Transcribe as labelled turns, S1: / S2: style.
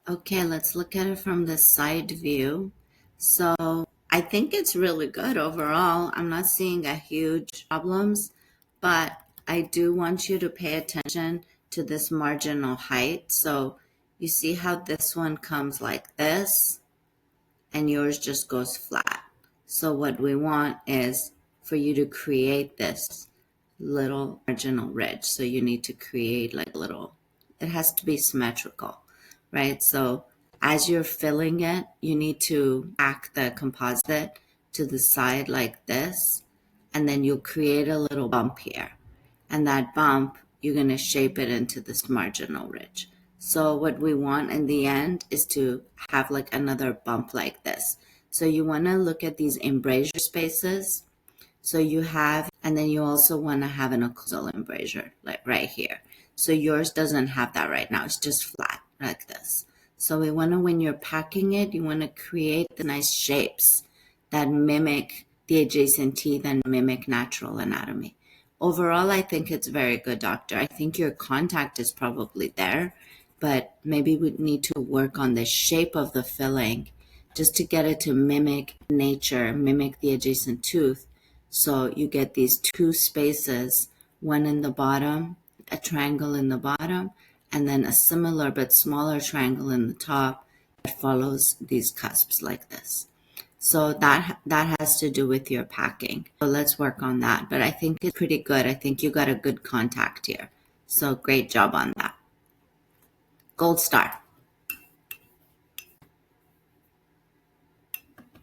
S1: Okay, let's look at it from the side view. So I think it's really good overall. I'm not seeing a huge problems, but I do want you to pay attention to this marginal height. So you see how this one comes like this and yours just goes flat. So what we want is for you to create this little marginal ridge. So you need to create like a little, it has to be symmetrical, right? So as you're filling it, you need to act the composite to the side like this, and then you'll create a little bump here. And that bump, you're going to shape it into this marginal ridge. So what we want in the end is to have like another bump like this. So you want to look at these embrasure spaces. So you have, and then you also want to have an occlusal embrasure, like right here. So yours doesn't have that right now. It's just flat like this. So we want to, when you're packing it, you want to create the nice shapes that mimic the adjacent teeth and mimic natural anatomy. Overall, I think it's very good, doctor. I think your contact is probably there, but maybe we need to work on the shape of the filling just to get it to mimic nature, mimic the adjacent tooth. So you get these two spaces, one in the bottom, a triangle in the bottom, and then a similar but smaller triangle in the top that follows these cusps like this. So that has to do with your packing. So let's work on that. But I think it's pretty good. I think you got a good contact here. So great job on that. Gold star.